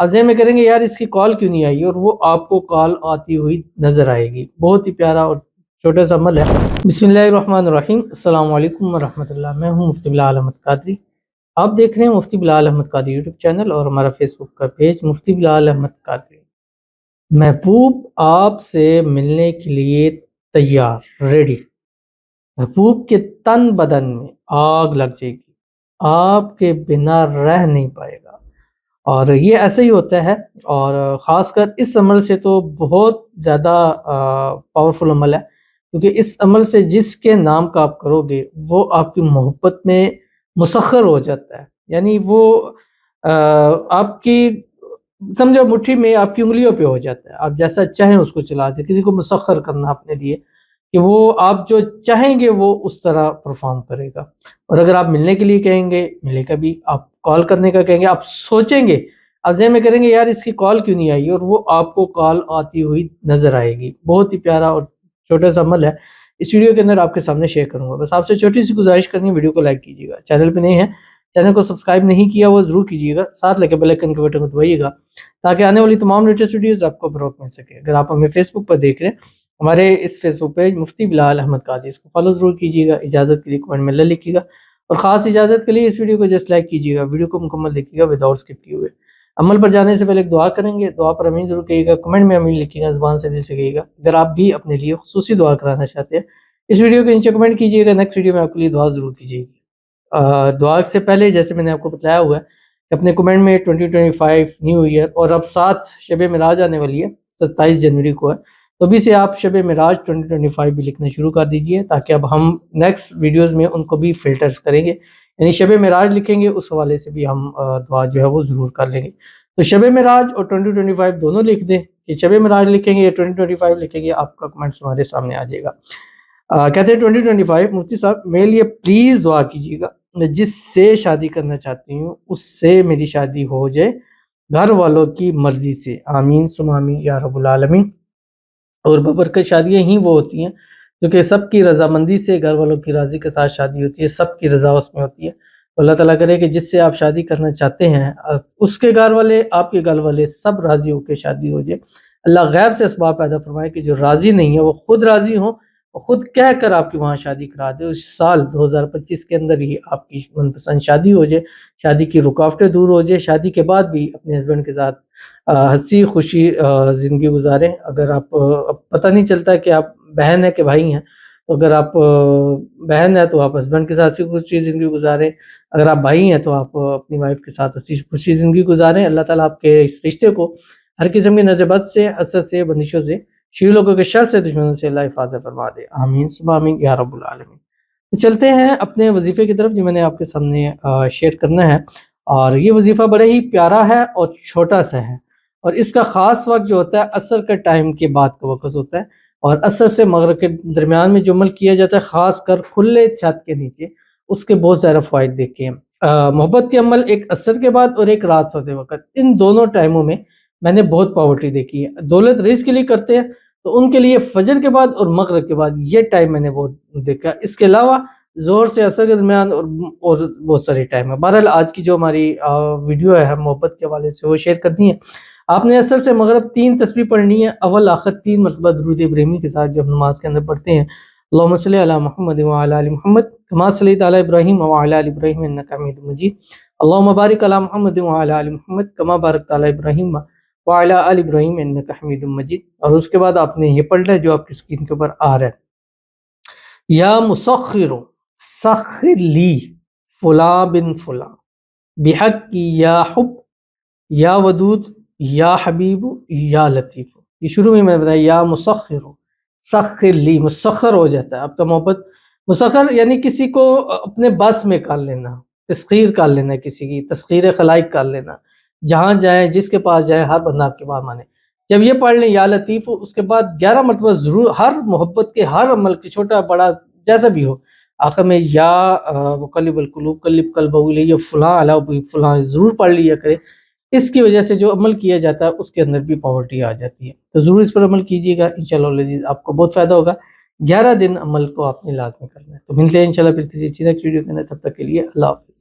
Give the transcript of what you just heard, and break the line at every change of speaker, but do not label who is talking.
آپ ذہن میں کریں گے یار اس کی کال کیوں نہیں آئی، اور وہ آپ کو کال آتی ہوئی نظر آئے گی۔ بہت ہی پیارا اور چھوٹا سا عمل ہے۔ بسم اللہ الرحمن الرحیم۔ السلام علیکم ورحمۃ اللہ۔ میں ہوں مفتی بلال احمد قادری۔ آپ دیکھ رہے ہیں مفتی بلال احمد قادری یوٹیوب چینل اور ہمارا فیس بک کا پیج مفتی بلال احمد قادری۔ محبوب آپ سے ملنے کے لیے تیار، ریڈی۔ محبوب کے تن بدن میں آگ لگ جائے گی، آپ کے بنا رہ نہیں پائے گا، اور یہ ایسا ہی ہوتا ہے۔ اور خاص کر اس عمل سے تو بہت زیادہ پاورفل عمل ہے، کیونکہ اس عمل سے جس کے نام کا آپ کرو گے وہ آپ کی محبت میں مسخر ہو جاتا ہے، یعنی وہ آپ کی سمجھو مٹھی میں آپ کی انگلیوں پہ ہو جاتا ہے، آپ جیسا چاہیں اس کو چلا جائے۔ کسی کو مسخر کرنا اپنے لیے کہ وہ آپ جو چاہیں گے وہ اس طرح پرفارم کرے گا۔ اور اگر آپ ملنے کے لیے کہیں گے ملے گا بھی، آپ کال کرنے کا کہیں گے، آپ سوچیں گے، آپ ذہن میں کریں گے یار اس کی کال کیوں نہیں آئی، اور وہ آپ کو کال آتی ہوئی نظر آئے گی۔ بہت ہی پیارا اور چھوٹا سا عمل ہے، اس ویڈیو کے اندر آپ کے سامنے شیئر کروں گا۔ بس آپ سے چھوٹی سی گزارش کرنی ہے، ویڈیو کو لائک کیجیے گا، چینل پہ نہیں ہے چینل کو سبسکرائب نہیں کیا وہ ضرور کیجیے گا، ساتھ لگے بیل آئیکن کے بٹن کو دبائیے گا تاکہ آنے والی تمام لیٹسٹ ویڈیوز آپ کو بروقت مل سکے۔ اگر آپ ہمیں فیس بک پر دیکھ رہے ہیں، ہمارے اس فیس بک پیج مفتی بلال احمد قادری، اس کو فالو ضرور کیجیے گا۔ اجازت کے لیے کمنٹ میں اللہ لکھیے گا، اور خاص اجازت کے لیے اس ویڈیو کو جسٹ لائک کیجیے گا، ویڈیو کو مکمل دیکھیے گا وداؤٹ اسکپ کیے ہوئے۔ عمل پر جانے سے پہلے ایک دعا کریں گے، دعا پر امین ضرور کہیے گا، کمنٹ میں امین لکھیے گا، زبان سے دل سے کہیے گا۔ اگر آپ بھی اپنے لیے خصوصی دعا کرانا چاہتے ہیں، اس ویڈیو کے نیچے کمنٹ کیجیے گا، نیکسٹ ویڈیو میں آپ کے لیے دعا ضرور کیجیے گی۔ دعا سے پہلے جیسے میں نے آپ کو بتایا ہوا ہے کہ اپنے کمنٹ میں 2025 نیو ایئر، اور اب 7 شب معراج آنے والی ہے، 27 جنوری کو ہے، تو ابھی سے آپ شب معراج 2025 بھی لکھنا شروع کر دیجئے، تاکہ اب ہم نیکسٹ ویڈیوز میں ان کو بھی فلٹرز کریں گے، یعنی شب معراج لکھیں گے اس حوالے سے بھی ہم دعا جو ہے وہ ضرور کر لیں گے۔ تو شب معراج اور 2025 دونوں لکھ دیں، کہ شب معراج لکھیں گے یا 2025 لکھیں گے، آپ کا کمنٹس ہمارے سامنے آ جائے گا۔ کہتے ہیں 2025 مفتی صاحب میرے لیے پلیز دعا کیجیے گا، میں جس سے شادی کرنا چاہتی ہوں اس سے میری شادی ہو جائے گھر والوں کی مرضی سے، آمین ثم آمین یا رب العالمین۔ اور ببرکت شادیاں ہی وہ ہوتی ہیں جو کہ سب کی رضامندی سے گھر والوں کی راضی کے ساتھ شادی ہوتی ہے، سب کی رضا اس میں ہوتی ہے۔ تو اللہ تعالیٰ کرے کہ جس سے آپ شادی کرنا چاہتے ہیں اس کے گھر والے، آپ کے گھر والے سب راضی ہو کے شادی ہو جائے۔ اللہ غیب سے اسباب پیدا فرمائے کہ جو راضی نہیں ہے وہ خود راضی ہوں، خود کہہ کر آپ کی وہاں شادی کرا دے، اس سال 2025 کے اندر ہی آپ کی من پسند شادی ہو جائے، شادی کی رکاوٹیں دور ہو جائے، شادی کے بعد بھی اپنے ہسبینڈ کے ساتھ ہنسی خوشی زندگی گزاریں۔ اگر آپ پتہ نہیں چلتا کہ آپ بہن ہے کہ بھائی ہیں، تو اگر آپ بہن ہے تو آپ ہسبینڈ کے ساتھ ہنسی خوشی زندگی گزاریں، اگر آپ بھائی ہیں تو آپ اپنی وائف کے ساتھ ہنسی خوشی زندگی گزاریں۔ اللہ تعالیٰ آپ کے اس رشتے کو ہر قسم کی نظر بد سے، حسد سے، بندشوں سے، شیعہ لوگوں کے شر سے، دشمنوں سے اللہ حفاظت فرما دے، آمین ثم آمین یا رب العالمین۔ تو چلتے ہیں اپنے وظیفے کی طرف جو میں نے آپ کے سامنے شیئر کرنا ہے، اور یہ وظیفہ بڑے ہی پیارا ہے اور چھوٹا سا ہے، اور اس کا خاص وقت جو ہوتا ہے عصر کے ٹائم کے بعد کا وقت ہوتا ہے، اور عصر سے مغرب کے درمیان میں جو عمل کیا جاتا ہے، خاص کر کھلے چھت کے نیچے، اس کے بہت زیادہ فوائد دیکھے ہیں۔ محبت کے عمل ایک عصر کے بعد اور ایک رات سوتے وقت، ان دونوں ٹائموں میں میں نے بہت پاورٹی دیکھی ہے۔ دولت رزق کے لیے کرتے ہیں تو ان کے لیے فجر کے بعد اور مغرب کے بعد یہ ٹائم میں نے بہت دیکھا۔ اس کے علاوہ زہر سے عصر کے درمیان اور بہت سارے ٹائم ہے۔ بہرحال آج کی جو ہماری ویڈیو ہے محبت کے حوالے سے وہ شیئر کرنی ہے۔ آپ نے عصر سے مغرب 3 تسبیح پڑھنی ہے، اول آخر 3 مرتبہ درود ابراہیمی کے ساتھ جو ہم نماز کے اندر پڑھتے ہیں، اللہم صلی علی محمد وعلی آل محمد کما صلیت علی ابراہیم وعلی آل ابراہیم انک حمید مجید، اللہم بارک علی محمد وعلی آل محمد کما بارکت علی ابراہیم وعلی آل ابراہیم انک حمید مجید۔ اور اس کے بعد آپ نے یہ پڑھنا ہے جو آپ کی اسکرین کے اوپر آ رہا ہے، یا مسخر سخر لی فلاں بن فلاں بحق یا حب یا ودود یا حبیب یا لطیف۔ یہ شروع میں نے بتایا یا مسخر سخر لی، مسخر ہو جاتا ہے آپ کا محبت، مسخر یعنی کسی کو اپنے بس میں کر لینا، تسخیر کر لینا، کسی کی تسخیر خلائق کر لینا، جہاں جائیں جس کے پاس جائیں ہر بندہ آپ کی بات مانے۔ جب یہ پڑھ لیں یا لطیف، اس کے بعد 11 مرتبہ ضرور ہر محبت کے ہر عمل کے چھوٹا بڑا جیسا بھی ہو آخر میں یا مقلب القلوب قلب قلبہ الیہ فلاں علی فلاں ضرور پڑھ لیا کرے۔ اس کی وجہ سے جو عمل کیا جاتا ہے اس کے اندر بھی پاورٹی آ جاتی ہے، تو ضرور اس پر عمل کیجیے گا، انشاءاللہ العزیز آپ کو بہت فائدہ ہوگا۔ 11 دن عمل کو آپ نے لازمی کرنا ہے۔ تو ملتے ہیں انشاءاللہ پھر کسی اچھی نیکسٹ ویڈیو کے اندر، تب تک کے لیے اللہ حافظ۔